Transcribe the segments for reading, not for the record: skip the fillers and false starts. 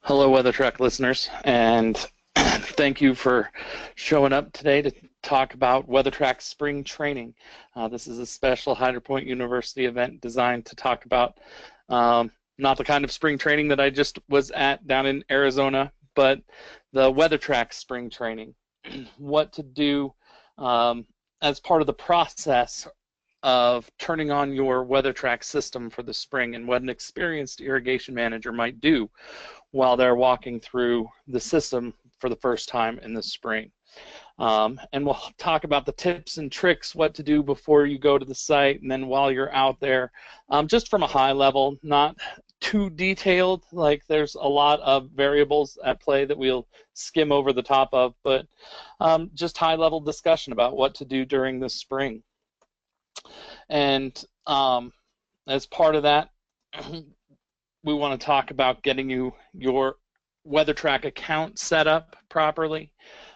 Hello, WeatherTRAK listeners, and thank you for showing up today to talk about WeatherTRAK spring training. This is a special Hydro Point University event designed to talk about not the kind of spring training that I just was at down in Arizona, but the WeatherTRAK spring training. What to do as part of the process of turning on your WeatherTRAK system for the spring, and what an experienced irrigation manager might do while they're walking through the system for the first time in the spring. And we'll talk about the tips and tricks, what to do before you go to the site, and then while you're out there, just from a high level, not too detailed, like there's a lot of variables at play that we'll skim over the top of, but just high level discussion about what to do during the spring. And as part of that, we want to talk about getting you your WeatherTRAK account set up properly.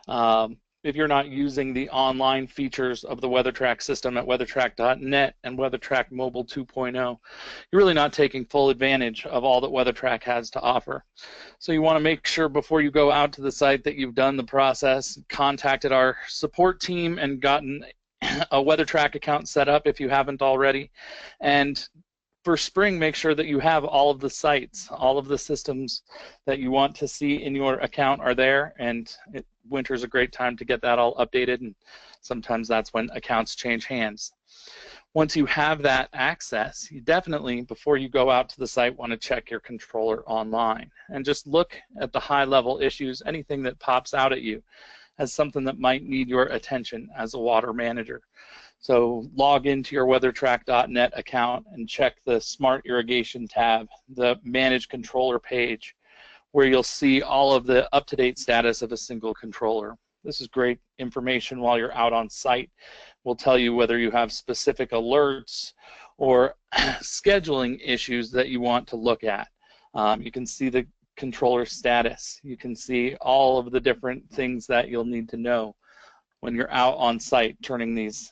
If you're not using the online features of the WeatherTRAK system at WeatherTRAK.net and WeatherTRAK Mobile 2.0, you're really not taking full advantage of all that WeatherTRAK has to offer. So you want to make sure before you go out to the site that you've done the process, contacted our support team, and gotten a WeatherTRAK account set up if you haven't already. And for spring, make sure that you have all of the sites, all of the systems that you want to see in your account are there, and winter is a great time to get that all updated, and sometimes that's when accounts change hands. Once you have that access, you definitely, before you go out to the site, want to check your controller online and just look at the high-level issues, anything that pops out at you as something that might need your attention as a water manager. So log into your WeatherTRAK.net account and check the Smart Irrigation tab, the Manage Controller page, where you'll see all of the up-to-date status of a single controller. This is great information while you're out on site. We'll tell you whether you have specific alerts or scheduling issues that you want to look at. You can see the controller status. You can see all of the different things that you'll need to know when you're out on site turning these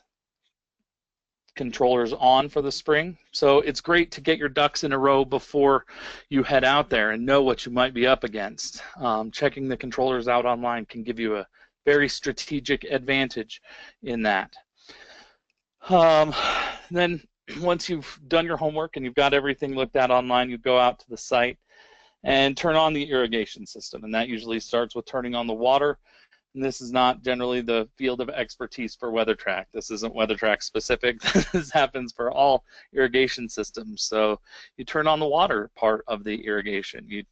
controllers on for the spring. So it's great to get your ducks in a row before you head out there and know what you might be up against. Checking the controllers out online can give you a very strategic advantage in that. Then once you've done your homework and you've got everything looked at online, you go out to the site and turn on the irrigation system, and that usually starts with turning on the water. And this is not generally the field of expertise for WeatherTRAK. This isn't WeatherTRAK specific. This happens for all irrigation systems. So you turn on the water part of the irrigation. You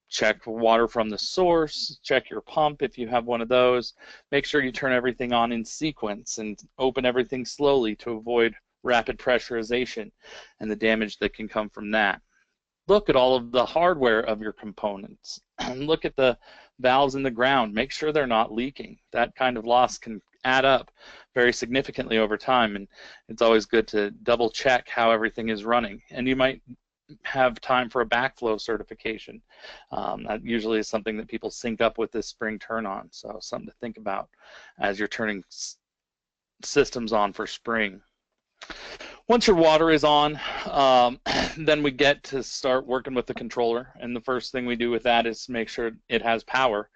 check water from the source, check your pump if you have one of those. Make sure you turn everything on in sequence and open everything slowly to avoid rapid pressurization and the damage that can come from that. Look at all of the hardware of your components. Look at the valves in the ground. Make sure they're not leaking. That kind of loss can add up very significantly over time, and it's always good to double check how everything is running. And you might have time for a backflow certification. That usually is something that people sync up with this spring turn on, so something to think about as you're turning systems on for spring. Once your water is on, then we get to start working with the controller, and the first thing we do with that is make sure it has power,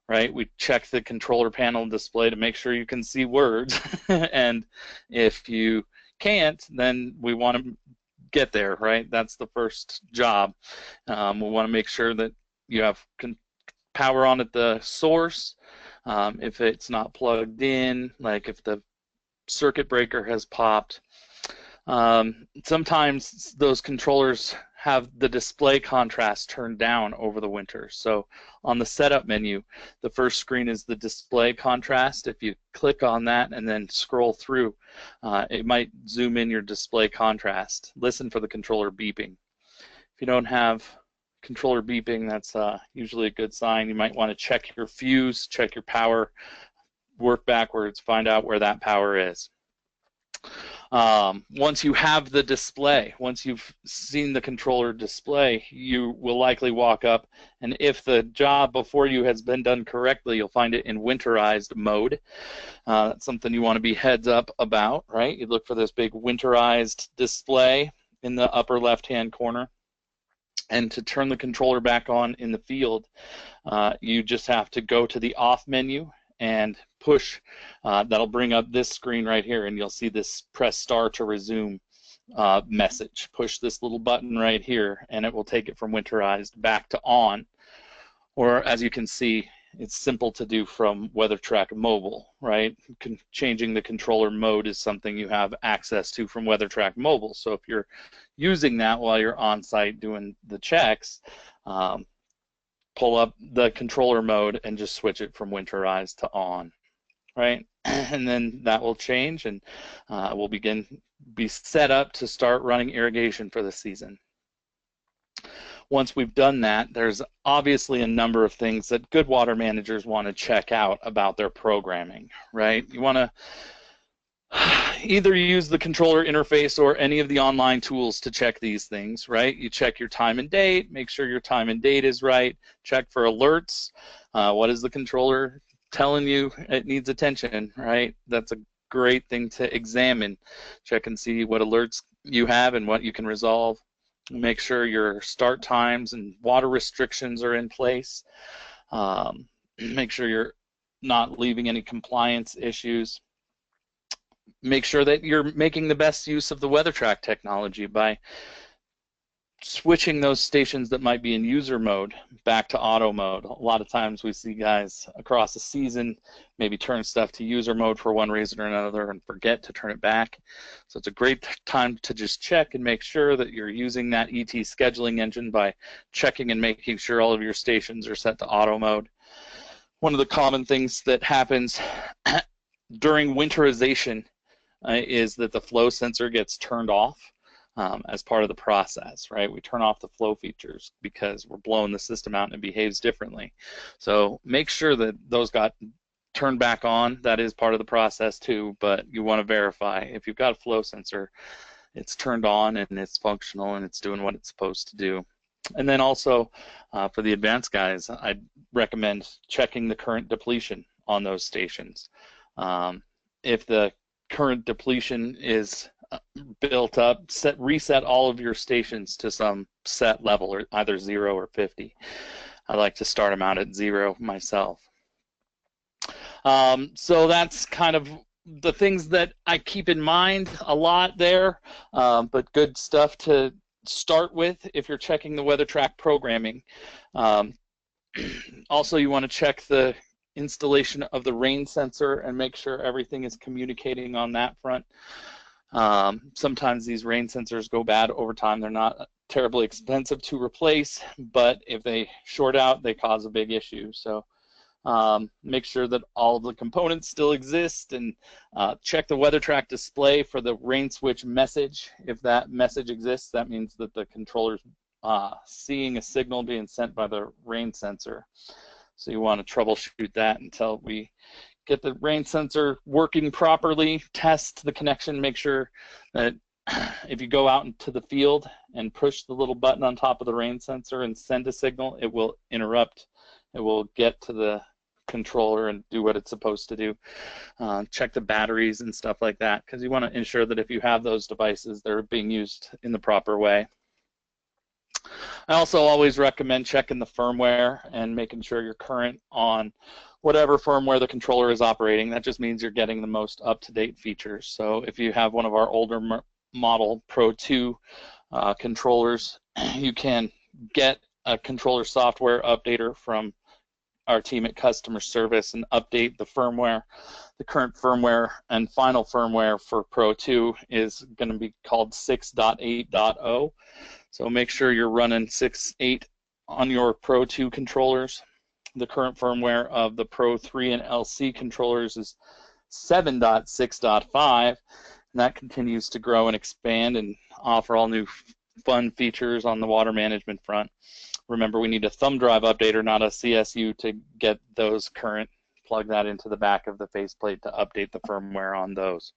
right? We check the controller panel display to make sure you can see words, and if you can't, then we want to get there, right? That's the first job. We want to make sure that you have power on at the source. If it's not plugged in, like if the circuit breaker has popped. Sometimes those controllers have the display contrast turned down over the winter. So on the setup menu, the first screen is the display contrast. If you click on that and then scroll through, it might zoom in your display contrast. Listen for the controller beeping. If you don't have controller beeping, that's usually a good sign. You might want to check your fuse, check your power, work backwards, find out where that power is. Once you have the display, once you've seen the controller display, you will likely walk up, and if the job before you has been done correctly, you'll find it in winterized mode. That's something you want to be heads up about, right? You look for this big winterized display in the upper left-hand corner. And to turn the controller back on in the field, you just have to go to the off menu and push. That'll bring up this screen right here, and you'll see this press star to resume message. Push this little button right here, and it will take it from winterized back to on. Or as you can see, it's simple to do from WeatherTRAK Mobile, right? Changing the controller mode is something you have access to from WeatherTRAK Mobile. So if you're using that while you're on site doing the checks, pull up the controller mode and just switch it from winterized to on, right? And then that will change, and we'll be set up to start running irrigation for the season. Once we've done that, there's obviously a number of things that good water managers want to check out about their programming, right? You want to either use the controller interface or any of the online tools to check these things, right? You check your time and date, make sure your time and date is right, check for alerts. What is the controller telling you it needs attention, right? That's a great thing to examine. Check and see what alerts you have and what you can resolve. Make sure your start times and water restrictions are in place. Make sure you're not leaving any compliance issues. Make sure that you're making the best use of the WeatherTRAK technology by switching those stations that might be in user mode back to auto mode. A lot of times we see guys across the season maybe turn stuff to user mode for one reason or another and forget to turn it back. So it's a great time to just check and make sure that you're using that ET scheduling engine by checking and making sure all of your stations are set to auto mode. One of the common things that happens during winterization is that the flow sensor gets turned off. As part of the process, right? We turn off the flow features because we're blowing the system out and it behaves differently. So make sure that those got turned back on. That is part of the process too, but you want to verify if you've got a flow sensor, it's turned on and it's functional and it's doing what it's supposed to do. And then also for the advanced guys, I'd recommend checking the current depletion on those stations. If the current depletion is built up, reset all of your stations to some set level, or either 0 or 50. I like to start them out at 0 myself. So that's kind of the things that I keep in mind a lot there, but good stuff to start with if you're checking the WeatherTRAK programming. Also, you want to check the installation of the rain sensor and make sure everything is communicating on that front. Sometimes these rain sensors go bad over time. They're not terribly expensive to replace, but if they short out, they cause a big issue. So make sure that all of the components still exist, and check the WeatherTRAK display for the rain switch message. If that message exists, that means that the controller's seeing a signal being sent by the rain sensor. So you want to troubleshoot that until we get the rain sensor working properly, test the connection, make sure that if you go out into the field and push the little button on top of the rain sensor and send a signal, it will interrupt. It will get to the controller and do what it's supposed to do. Check the batteries and stuff like that, because you want to ensure that if you have those devices, they're being used in the proper way. I also always recommend checking the firmware and making sure you're current on whatever firmware the controller is operating. That just means you're getting the most up-to-date features. So if you have one of our older model Pro 2 controllers, you can get a controller software updater from our team at customer service and update the firmware. The current firmware and final firmware for Pro 2 is going to be called 6.8.0. So make sure you're running 6.8 on your Pro 2 controllers. The current firmware of the Pro 3 and LC controllers is 7.6.5, and that continues to grow and expand and offer all new fun features on the water management front. Remember, we need a thumb drive updater, not a CSU, to get those current. Plug that into the back of the faceplate to update the firmware on those.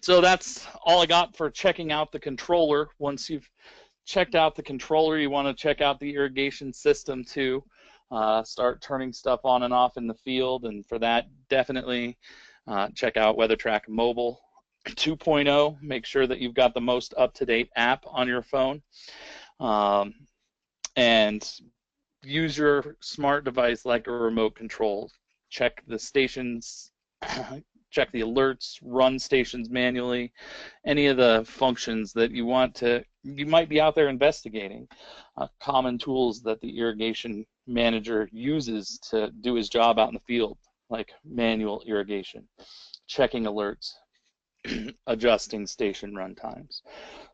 So that's all I got for checking out the controller. Once you've checked out the controller, you want to check out the irrigation system too. Start turning stuff on and off in the field, and for that, definitely check out WeatherTRAK Mobile. 2.0, make sure that you've got the most up-to-date app on your phone, and use your smart device like a remote control. Check the stations, check the alerts, run stations manually, any of the functions that you might be out there investigating. Common tools that the irrigation manager uses to do his job out in the field, like manual irrigation, checking alerts, adjusting station run times.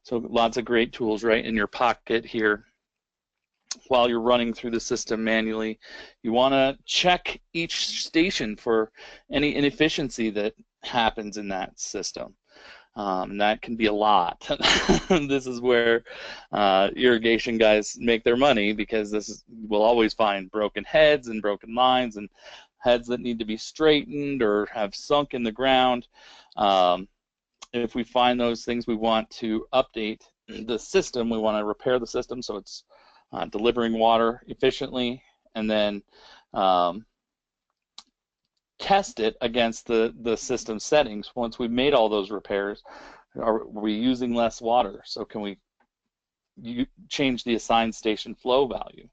So lots of great tools right in your pocket here. While you're running through the system manually, you want to check each station for any inefficiency that happens in that system. That can be a lot. This is where irrigation guys make their money, because we'll always find broken heads and broken lines and heads that need to be straightened or have sunk in the ground. If we find those things, we want to update the system. We want to repair the system so it's delivering water efficiently, and then test it against the system settings. Once we've made all those repairs, are we using less water? So can we change the assigned station flow value?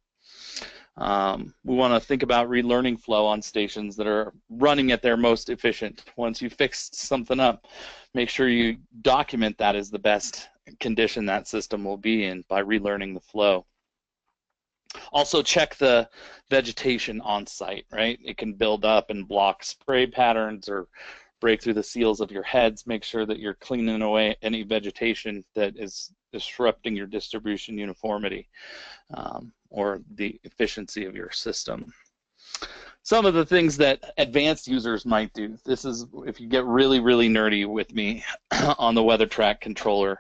We want to think about relearning flow on stations that are running at their most efficient. Once you fixed something up, make sure you document that as the best condition that system will be in by relearning the flow. Also check the vegetation on site, right? It can build up and block spray patterns or break through the seals of your heads. Make sure that you're cleaning away any vegetation that is disrupting your distribution uniformity or the efficiency of your system. Some of the things that advanced users might do. This is if you get really, really nerdy with me on the WeatherTRAK controller.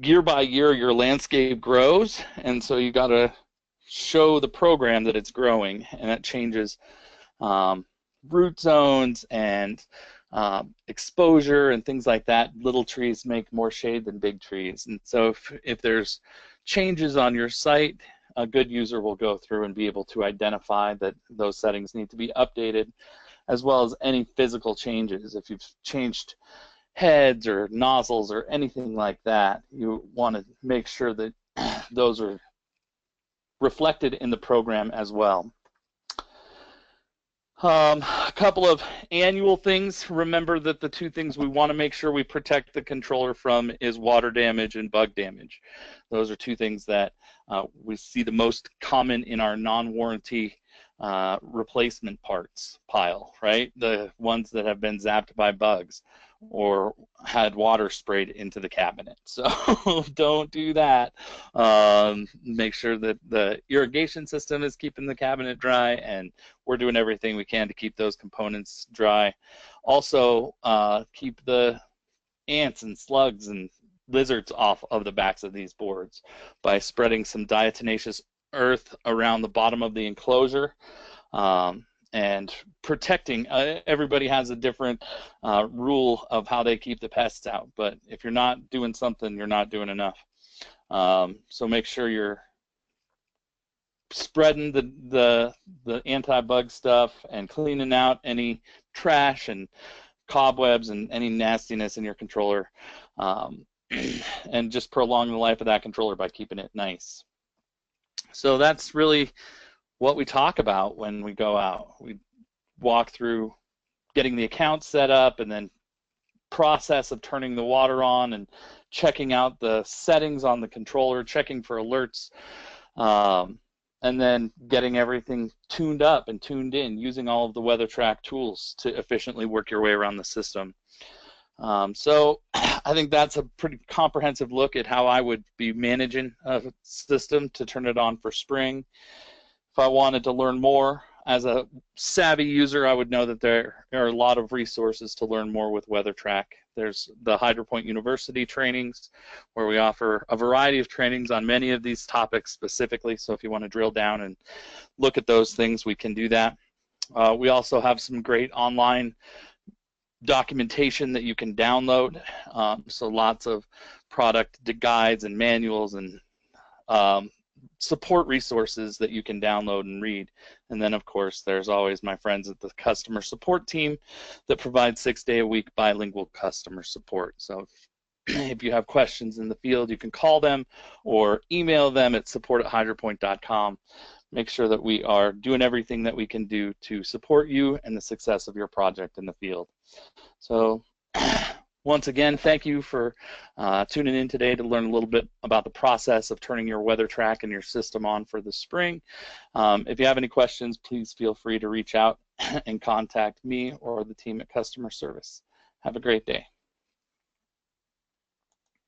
Year by year, your landscape grows, and so you got to show the program that it's growing, and that changes root zones and exposure and things like that. Little trees make more shade than big trees, and so if there's changes on your site, a good user will go through and be able to identify that those settings need to be updated, as well as any physical changes. If you've changed heads or nozzles or anything like that, you want to make sure that those are reflected in the program as well. A couple of annual things. Remember that the two things we want to make sure we protect the controller from is water damage and bug damage. Those are two things that we see the most common in our non-warranty replacement parts pile, right? The ones that have been zapped by bugs or had water sprayed into the cabinet. So don't do that. Make sure that the irrigation system is keeping the cabinet dry, and we're doing everything we can to keep those components dry. Also, keep the ants and slugs and lizards off of the backs of these boards by spreading some diatomaceous earth around the bottom of the enclosure. And protecting, everybody has a different rule of how they keep the pests out, but if you're not doing something, you're not doing enough. So make sure you're spreading the anti-bug stuff and cleaning out any trash and cobwebs and any nastiness in your controller, and just prolong the life of that controller by keeping it nice. So that's really what we talk about when we go out. We walk through getting the account set up, and then process of turning the water on and checking out the settings on the controller, checking for alerts, and then getting everything tuned up and tuned in using all of the WeatherTRAK tools to efficiently work your way around the system. So I think that's a pretty comprehensive look at how I would be managing a system to turn it on for spring. If I wanted to learn more as a savvy user, I would know that there are a lot of resources to learn more with WeatherTRAK. There's the HydroPoint University trainings, where we offer a variety of trainings on many of these topics specifically. So if you want to drill down and look at those things, we can do that. We also have some great online documentation that you can download. So lots of product guides and manuals and support resources that you can download and read. And then, of course, there's always my friends at the customer support team that provide 6-day-a-week bilingual customer support. So if you have questions in the field, you can call them or email them at support@hydropoint.com. Make sure that we are doing everything that we can do to support you and the success of your project in the field. So once again, thank you for tuning in today to learn a little bit about the process of turning your WeatherTRAK and your system on for the spring. If you have any questions, please feel free to reach out and contact me or the team at customer service. Have a great day.